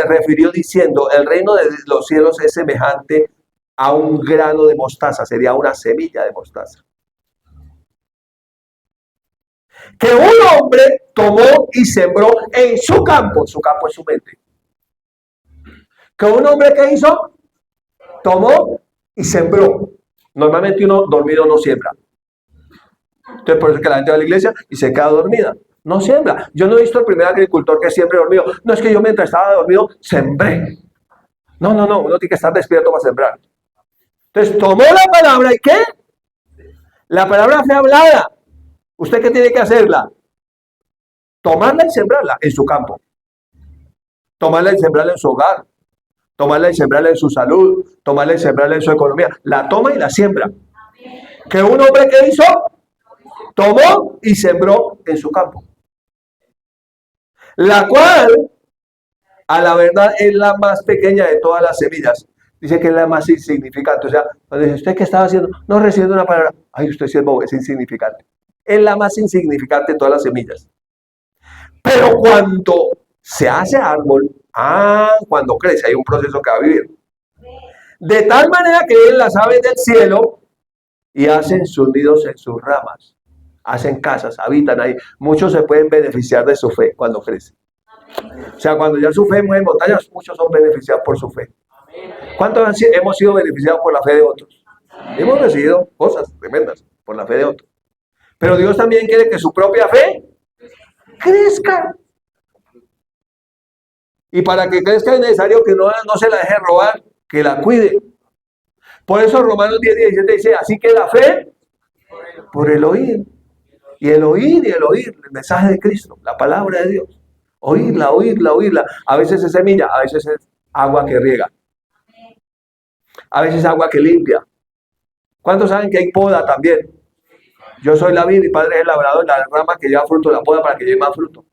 refirió diciendo, el reino de los cielos es semejante a un grano de mostaza, sería una semilla de mostaza. Que un hombre tomó y sembró en su campo es su mente. Que un hombre que hizo, tomó y sembró. Normalmente uno dormido no siembra. Entonces por eso es que la gente va a la iglesia y se queda dormida. No siembra. Yo no he visto el primer agricultor que siempre dormido. No es que yo mientras estaba dormido sembré. No, uno tiene que estar despierto para sembrar. Entonces tomó la palabra y ¿qué? La palabra fue hablada. ¿Usted qué tiene que hacerla? Tomarla y sembrarla en su campo. Tomarla y sembrarla en su hogar. Tomarla y sembrarla en su salud. Tomarla y sembrarla en su economía. La toma y la siembra. ¿Que un hombre qué hizo? Tomó y sembró en su campo. La cual, a la verdad, es la más pequeña de todas las semillas. Dice que es la más insignificante. O sea, cuando dice, ¿usted qué estaba haciendo? No recibiendo una palabra. Ay, usted siervo, es insignificante. Es la más insignificante de todas las semillas. Pero cuando se hace árbol, cuando crece, hay un proceso que va a vivir. De tal manera que vienen las aves del cielo y hacen sus nidos en sus ramas. Hacen casas, habitan ahí. Muchos se pueden beneficiar de su fe cuando crece. O sea, cuando ya su fe mueve montañas, muchos son beneficiados por su fe. ¿Cuántos hemos sido beneficiados por la fe de otros? Hemos recibido cosas tremendas por la fe de otros. Pero Dios también quiere que su propia fe crezca. Y para que crezca es necesario que no se la deje robar, que la cuide. Por eso Romanos 10:17 dice, así que la fe por el oír. Y el oír, el mensaje de Cristo, la palabra de Dios. Oírla, oírla, oírla. A veces es semilla, a veces es agua que riega. A veces es agua que limpia. ¿Cuántos saben que hay poda también? Yo soy la vid, mi padre es el labrador, la rama que lleva fruto, la poda para que lleve más fruto.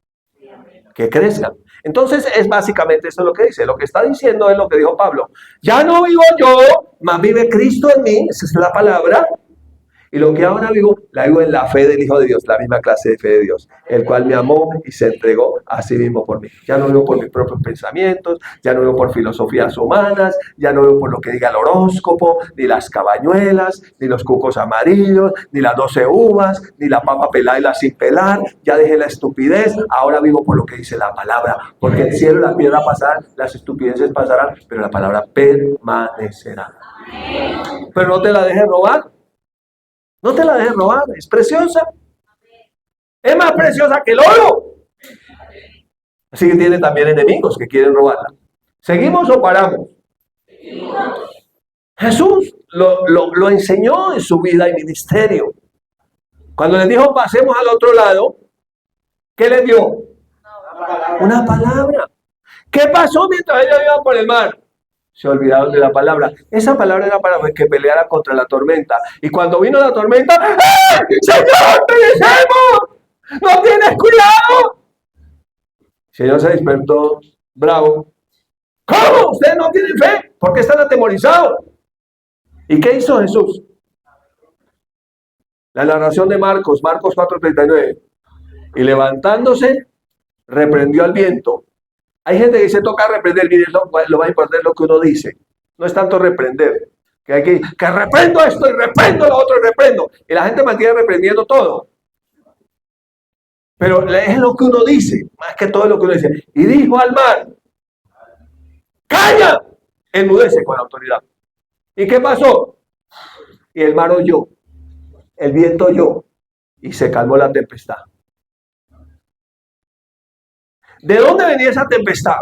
Que crezcan. Entonces es básicamente eso lo que dice. Lo que está diciendo es lo que dijo Pablo. Ya no vivo yo, mas vive Cristo en mí. Esa es la palabra. Y lo que ahora vivo, la vivo en la fe del Hijo de Dios, la misma clase de fe de Dios, el cual me amó y se entregó a sí mismo por mí. Ya no vivo por mis propios pensamientos, ya no vivo por filosofías humanas, ya no vivo por lo que diga el horóscopo, ni las cabañuelas, ni los cucos amarillos, ni las 12 uvas, ni la papa pelada y la sin pelar. Ya dejé la estupidez, ahora vivo por lo que dice la palabra, porque el cielo y la tierra pasarán, las estupideces pasarán, pero la palabra permanecerá. Pero no te la dejes robar. No te la dejes robar, es preciosa. Es más preciosa que el oro. Así que tiene también enemigos que quieren robarla. ¿Seguimos o paramos? Jesús lo enseñó en su vida y ministerio. Cuando les dijo pasemos al otro lado, ¿qué les dio? Una palabra. ¿Qué pasó mientras ellos iban por el mar? Se olvidaron de la palabra. Esa palabra era para que peleara contra la tormenta. Y cuando vino la tormenta, ¡ay, Señor, perecemos! ¡No tienes cuidado! El Señor se despertó bravo. ¿Cómo? ¿Ustedes no tienen fe? ¿Por qué están atemorizados? ¿Y qué hizo Jesús? La narración de Marcos 4:39. Y levantándose, reprendió al viento. Hay gente que dice toca reprender, mire, lo va a importar lo que uno dice. No es tanto reprender, que hay que reprendo esto y reprendo lo otro y reprendo. Y la gente mantiene reprendiendo todo. Pero es lo que uno dice, más que todo lo que uno dice. Y dijo al mar, ¡calla! Enmudece con autoridad. ¿Y qué pasó? Y el mar oyó, el viento oyó y se calmó la tempestad. ¿De dónde venía esa tempestad?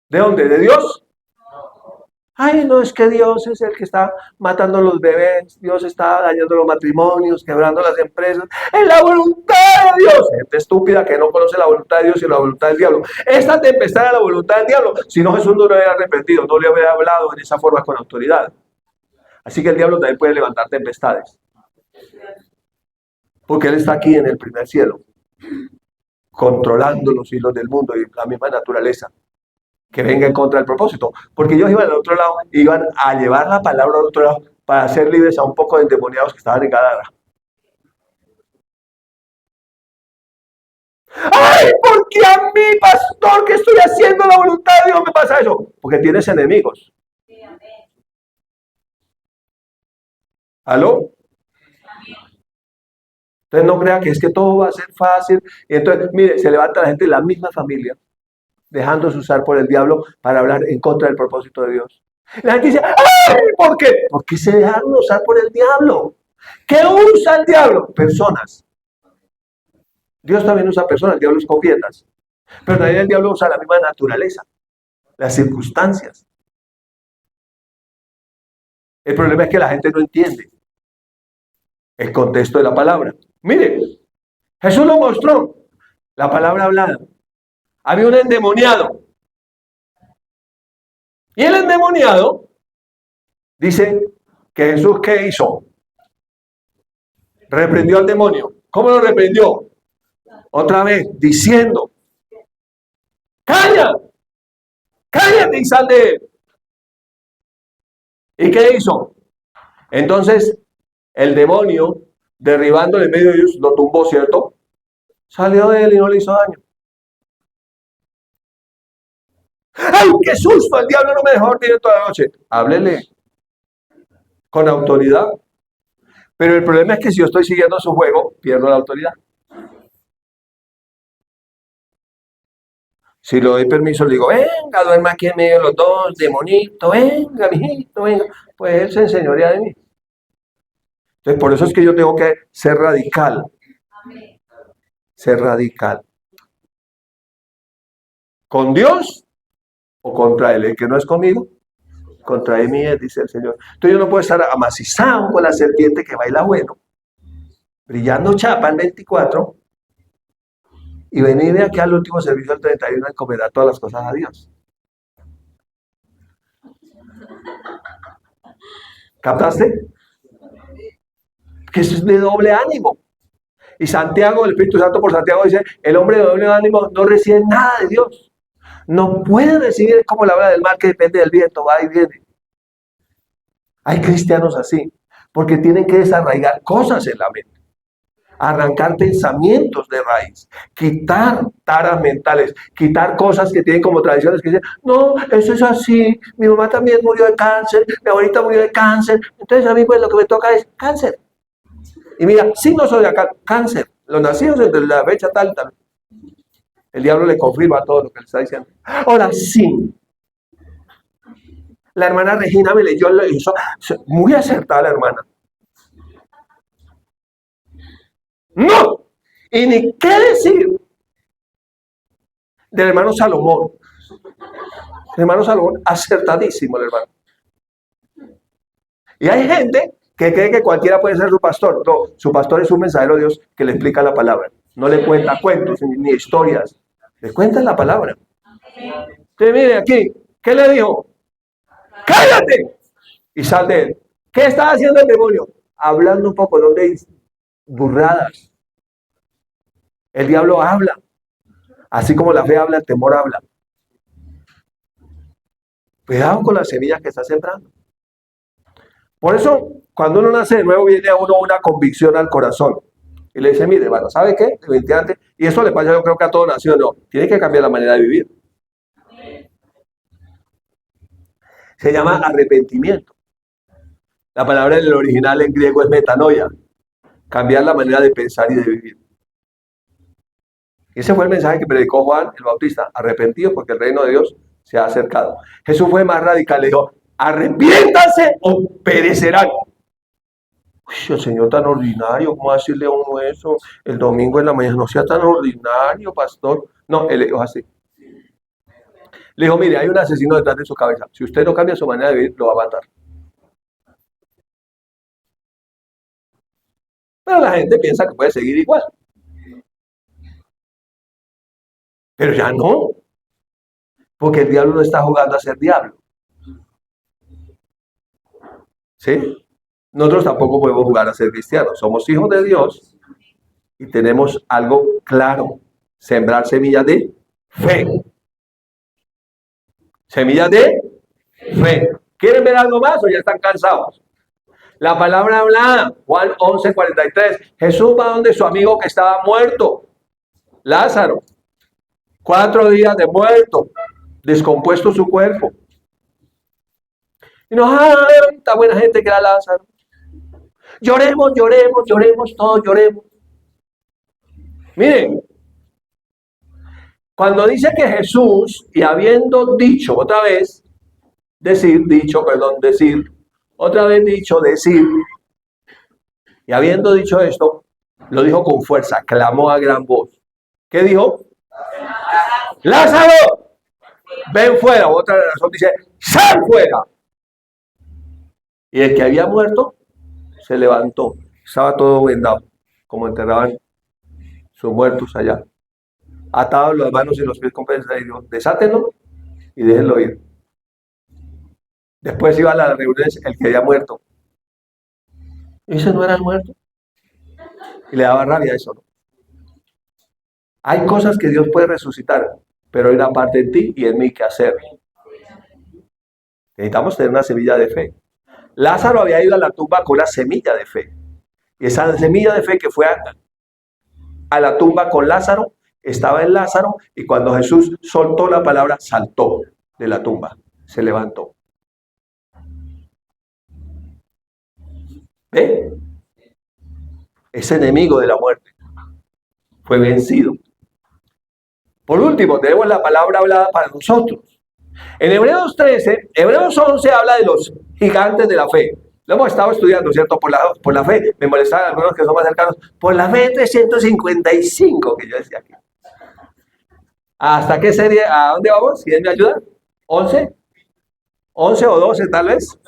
¿De dónde? ¿De Dios? Ay, no, es que Dios es el que está matando a los bebés, Dios está dañando los matrimonios, quebrando las empresas. Es la voluntad de Dios. Gente estúpida que no conoce la voluntad de Dios y la voluntad del diablo. Esta tempestad era la voluntad del diablo. Si no, Jesús no le hubiera arrepentido, no le hubiera hablado en esa forma con autoridad. Así que el diablo también puede levantar tempestades. Porque él está aquí en el primer cielo, controlando los hilos del mundo y la misma naturaleza. Que venga en contra del propósito, porque ellos iban al otro lado, iban a llevar la palabra al otro lado para hacer libres a un poco de endemoniados que estaban en Gadara. ¡Ay! ¿Por qué a mí, pastor, que estoy haciendo la voluntad de Dios, me pasa eso? Porque tienes enemigos. ¿Aló? Entonces no crea que es que todo va a ser fácil. Y entonces, mire, se levanta la gente de la misma familia, dejándose usar por el diablo para hablar en contra del propósito de Dios. La gente dice, ¡ay! ¿Por qué? Porque se dejaron usar por el diablo. ¿Qué usa el diablo? Personas. Dios también usa personas, el diablo es copietas. Pero también el diablo usa la misma naturaleza, las circunstancias. El problema es que la gente no entiende el contexto de la palabra. Mire, Jesús lo mostró, la palabra hablada. Había un endemoniado. Y el endemoniado dice que Jesús, ¿qué hizo? Reprendió al demonio. ¿Cómo lo reprendió? Otra vez, diciendo, ¡calla! ¡Cállate y sal de él! ¿Y qué hizo? Entonces, el demonio, derribándole en medio de ellos, lo tumbó, ¿cierto? Salió de él y no le hizo daño. ¡Ay, qué susto! El diablo no me dejó dormir toda la noche. Háblele con autoridad. Pero el problema es que si yo estoy siguiendo su juego, pierdo la autoridad. Si le doy permiso, le digo, venga, duerma aquí en medio de los dos, demonito, venga, mijito, venga. Pues él se enseñorea de mí. Entonces, por eso es que yo tengo que ser radical. Ser radical. ¿Con Dios o contra él? El que no es conmigo, contra mí es, dice el Señor. Entonces yo no puedo estar amacizado con la serpiente que baila bueno. brillando chapa el 24 y venir aquí al último servicio del 31 a encomendar todas las cosas a Dios. ¿Captaste? Que eso es de doble ánimo. Y Santiago, el Espíritu Santo por Santiago dice, el hombre de doble ánimo no recibe nada de Dios. No puede recibir como la obra del mar que depende del viento, va y viene. Hay cristianos así, porque tienen que desarraigar cosas en la mente. Arrancar pensamientos de raíz, quitar taras mentales, quitar cosas que tienen como tradiciones que dicen, no, eso es así, mi mamá también murió de cáncer, mi abuelita murió de cáncer, entonces a mí pues lo que me toca es cáncer. Y mira, signo zodiacal, cáncer, los nacidos entre la fecha tal. El diablo le confirma todo lo que le está diciendo. Ahora sí, la hermana Regina me leyó, lo hizo muy acertada la hermana. No, y ni qué decir del hermano Salomón. El hermano Salomón, acertadísimo el hermano. Y hay gente que cree que cualquiera puede ser su pastor. No, su pastor es un mensajero de Dios que le explica la palabra. No le cuenta cuentos ni historias. Le cuenta la palabra. Entonces, mire aquí, ¿qué le dijo? ¡Cállate! Y sal de él. ¿Qué está haciendo el demonio? Hablando un poco, no de burradas. El diablo habla. Así como la fe habla, el temor habla. Cuidado con las semillas que está sembrando. Por eso, cuando uno nace de nuevo, viene a uno una convicción al corazón. Y le dice, mire, hermano, ¿sabe qué? Definitivamente, y eso le pasa yo creo que a todo nacido, no. Tiene que cambiar la manera de vivir. Se llama arrepentimiento. La palabra en el original en griego es metanoia. Cambiar la manera de pensar y de vivir. Ese fue el mensaje que predicó Juan el Bautista. Arrepentidos porque el reino de Dios se ha acercado. Jesús fue más radical. Le dijo, arrepiéntanse o perecerán. Uy, el Señor tan ordinario, ¿cómo decirle a uno eso? El domingo en la mañana, no sea tan ordinario, pastor. No, él le dijo así. Le dijo, mire, hay un asesino detrás de su cabeza. Si usted no cambia su manera de vivir, lo va a matar. Pero la gente piensa que puede seguir igual. Pero ya no. Porque el diablo no está jugando a ser diablo. ¿Sí? Nosotros tampoco podemos jugar a ser cristianos. Somos hijos de Dios y tenemos algo claro. Sembrar semillas de fe. Semillas de fe. ¿Quieren ver algo más o ya están cansados? La palabra hablada, Juan 11:43. Jesús va donde su amigo que estaba muerto, Lázaro. 4 días de muerto, descompuesto su cuerpo. Y no, esta buena gente que era Lázaro. Lloremos, lloremos, lloremos, todos lloremos. Miren, cuando dice que Jesús, y habiendo dicho otra vez, decir, otra vez dicho, decir, y habiendo dicho esto, lo dijo con fuerza, clamó a gran voz. ¿Qué dijo? ¡Lázaro! Ven fuera. Otra razón dice, ¡sal fuera! Y el que había muerto se levantó. Estaba todo vendado, como enterraban sus muertos allá. Atados las manos y los pies con prensa y dijo, desátenlo y déjenlo ir. Después iba a las reuniones el que había muerto. Y ese no era el muerto. Y le daba rabia eso, ¿no? Hay cosas que Dios puede resucitar, pero hay una parte en ti y en mí que hacer. Necesitamos tener una semilla de fe. Lázaro había ido a la tumba con una semilla de fe. Y esa semilla de fe que fue a la tumba con Lázaro, estaba en Lázaro, y cuando Jesús soltó la palabra, saltó de la tumba, se levantó. ¿Ve? Ese enemigo de la muerte fue vencido. Por último, tenemos la palabra hablada para nosotros. En Hebreos 13, Hebreos 11 habla de los gigantes de la fe. Lo hemos estado estudiando, ¿cierto? Por la fe. Me molestaban algunos que son más cercanos. Por la fe 355, que yo decía aquí. ¿Hasta qué serie? ¿A dónde vamos? ¿Quién me ayuda? ¿11? ¿11 o 12 tal vez?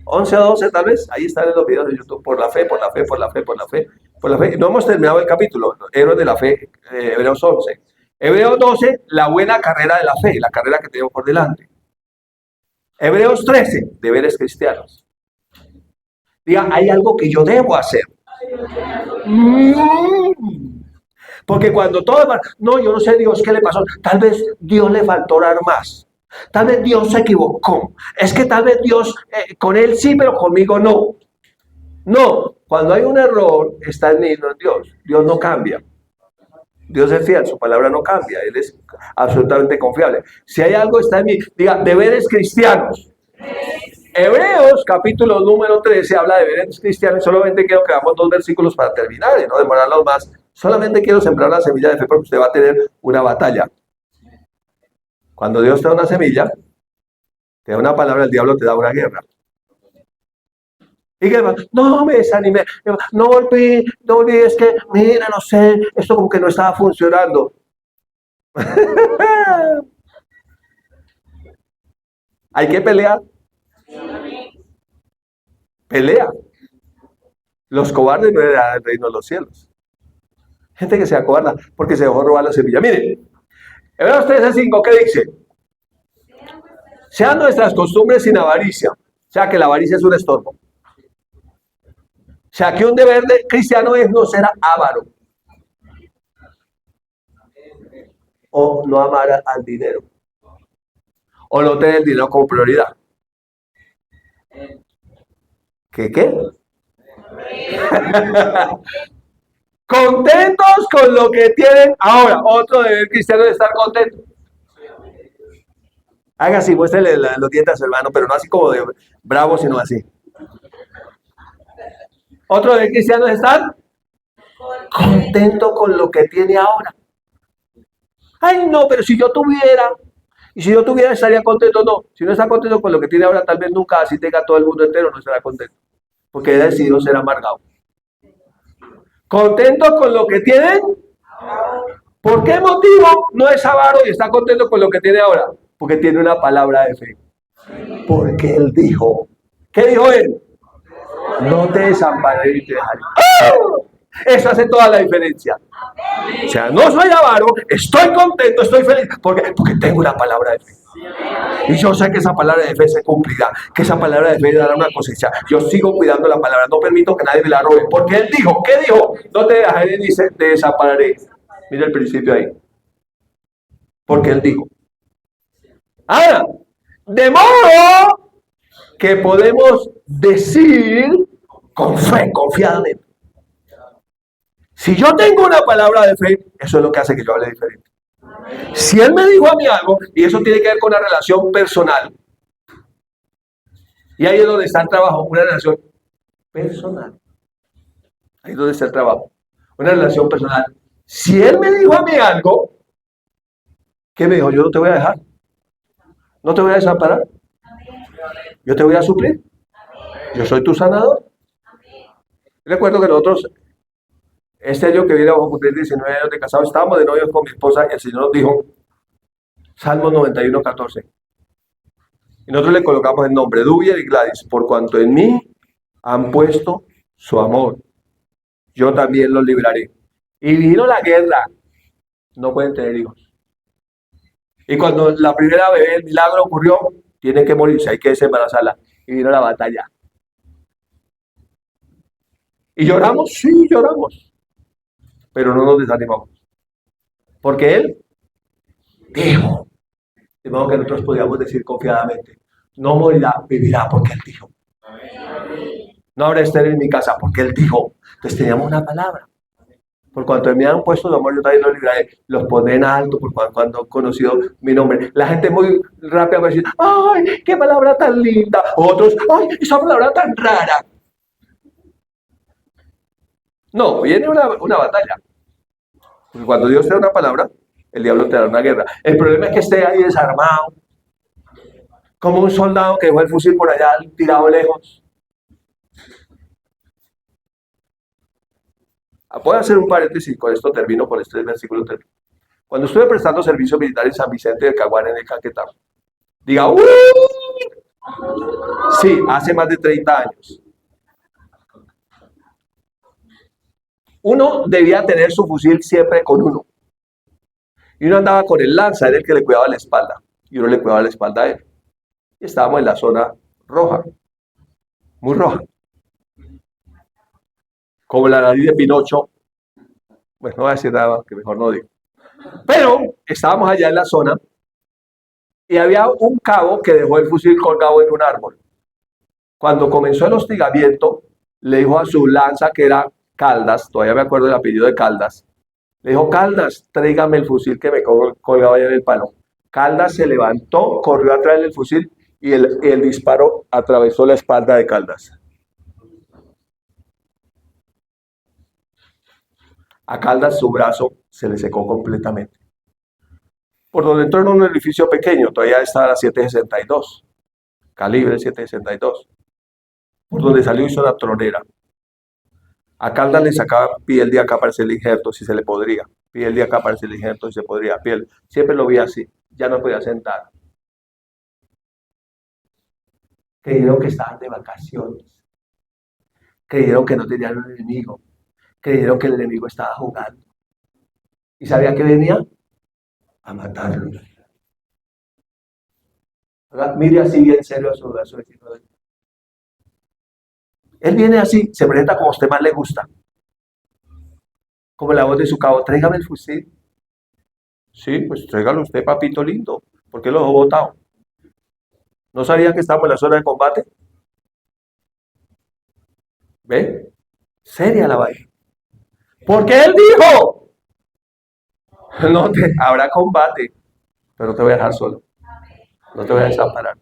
11 o 12 tal vez. Ahí están en los videos de YouTube. Por la fe, por la fe, por la fe, por la fe. Por la fe. No hemos terminado el capítulo, héroes de la fe, Hebreos 11. Hebreos 12, la buena carrera de la fe, la carrera que tenemos por delante. Hebreos 13, deberes cristianos. Diga, hay algo que yo debo hacer. Porque cuando todo no, yo no sé Dios qué le pasó. Tal vez Dios le faltó orar más. Tal vez Dios se equivocó. Es que tal vez Dios, con él sí, pero conmigo no. No, cuando hay un error, está en mí, no en Dios. Dios no cambia. Dios es fiel, su palabra no cambia. Él es absolutamente confiable. Si hay algo, está en mí. Diga, deberes cristianos. Hebreos, capítulo número 13, habla de deberes cristianos. Solamente quiero que hagamos 2 versículos para terminar y no demorarlos más. Solamente quiero sembrar la semilla de fe porque usted va a tener una batalla. Cuando Dios te da una semilla, te da una palabra, el diablo te da una guerra. Y que no me desanimé, no volví, es que, mira, no sé, esto como que no estaba funcionando. Hay que pelear. Pelea. Los cobardes no heredarán el reino de los cielos. Gente que se acobarda porque se dejó robar la semilla. Miren, Hebreos 13:5, ¿qué dice? Sean nuestras costumbres sin avaricia. O sea que la avaricia es un estorbo. O sea que un deber de cristiano es no ser avaro. O no amar al dinero. O no tener el dinero como prioridad. ¿Qué? Contentos con lo que tienen ahora. Otro deber cristiano es estar contento. Haga así, muéstrele los dientes a su hermano, pero no así como de bravo, sino así. Otro deber cristiano es estar contento con lo que tiene ahora. Ay, no, pero si yo tuviera, y si yo tuviera estaría contento, no. Si no está contento con lo que tiene ahora, tal vez nunca, así tenga todo el mundo entero, no estará contento. Porque he decidido ser amargado. Contento con lo que tienen. ¿Por qué motivo no es avaro y está contento con lo que tiene ahora? Porque tiene una palabra de fe. Porque él dijo. ¿Qué dijo él? No te desampararé y te dejaré. ¡Oh! Eso hace toda la diferencia. O sea, no soy avaro, estoy contento, estoy feliz. Porque tengo una palabra de fe. Y yo sé que esa palabra de fe se cumplirá, que esa palabra de fe dará una cosecha. Yo sigo cuidando la palabra, no permito que nadie me la robe. Porque él dijo, ¿qué dijo? No te dejaré ni te desampararé. Mira el principio ahí. Porque él dijo. Ahora, de modo que podemos decir con fe, confiadamente. Si yo tengo una palabra de fe, eso es lo que hace que yo hable diferente. Si él me dijo a mí algo, y eso tiene que ver con una relación personal, y ahí es donde está el trabajo, una relación personal. Ahí es donde está el trabajo, una relación personal. Si él me dijo a mí algo, ¿qué me dijo? Yo no te voy a dejar, no te voy a desamparar, yo te voy a suplir, yo soy tu sanador. Recuerdo que nosotros, este año que viene, vamos a cumplir 19 años de casados, estábamos de novios con mi esposa y el Señor nos dijo, Salmo 91:14. Y nosotros le colocamos el nombre, Dubier y Gladys, por cuanto en mí han puesto su amor. Yo también los libraré. Y vino la guerra. No pueden tener hijos. Y cuando la primera bebé, el milagro ocurrió, tienen que morirse, hay que desembarazarla. Y vino la batalla. ¿Y lloramos? Sí, lloramos. Pero no nos desanimamos. Porque Él dijo. De modo que nosotros podíamos decir confiadamente, no morirá, vivirá porque Él dijo. No habrá estéril en mi casa porque Él dijo. Entonces teníamos una palabra. Por cuanto me han puesto su amor, yo también los libraré. Los pondré en alto por cuando han conocido mi nombre. La gente muy rápida va a decir, ¡ay, qué palabra tan linda! Otros, ¡ay, esa palabra tan rara! No, viene una batalla. Porque cuando Dios te da una palabra, el diablo te da una guerra. El problema es que esté ahí desarmado, como un soldado que dejó el fusil por allá tirado lejos. Voy a hacer un paréntesis, con esto termino, con este versículo termino. Cuando estuve prestando servicio militar en San Vicente del Caguán, en el Caquetá, diga, ¡uy! Sí, hace más de 30 años. uno debía tener su fusil siempre con uno. Y uno andaba con el lanza, era el que le cuidaba la espalda. Y uno le cuidaba la espalda a él. Y estábamos en la zona roja, muy roja. Como la nariz de Pinocho. Pues no voy a decir nada, que mejor no digo. Pero estábamos allá en la zona y había un cabo que dejó el fusil colgado en un árbol. Cuando comenzó el hostigamiento, le dijo a su lanza, que era Caldas, todavía me acuerdo del apellido de Caldas, le dijo: Caldas, tráigame el fusil que me colgaba ahí en el palo. Caldas se levantó, corrió a traerle el fusil y el disparo atravesó la espalda de Caldas. A Caldas su brazo se le secó completamente. Por donde entró en un edificio pequeño, todavía estaba la 762, calibre 762. Por donde salió hizo una tronera. A Caldas le sacaba piel de acá para el injerto, si se le podría. Piel de acá para el injerto, si se podría. Piel. Siempre lo vi así. Ya no podía sentar. Creyeron que estaban de vacaciones. Creyeron que no tenían un enemigo. Creyeron que el enemigo estaba jugando. ¿Y sabía que venía? A matarlos. Mire así bien serio a su vecino. Él viene así, se presenta como a usted más le gusta. Como la voz de su cabo: tráigame el fusil. Sí, pues tráigalo usted, papito lindo. ¿Por qué lo dejó botado? ¿No sabía que estábamos en la zona de combate? ¿Ve? Seria la vaina. Porque él dijo: no te, habrá combate, pero no te voy a dejar solo. No te voy a desamparar.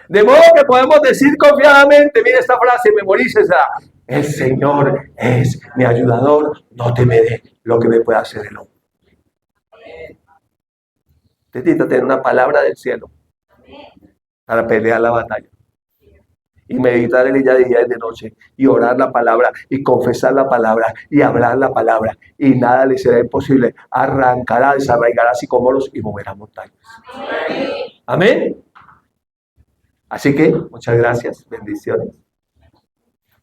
De modo que podemos decir confiadamente, mire esta frase, memorícesela: el Señor es mi ayudador, no temeré lo que me pueda hacer el hombre. Necesita tener una palabra del cielo para pelear la batalla. Y meditar en ella de día y de noche, y orar la palabra, y confesar la palabra, y hablar la palabra, y nada le será imposible. Arrancará, desarraigará sicómoros y moverá montañas. Amén. Así que, muchas gracias, bendiciones.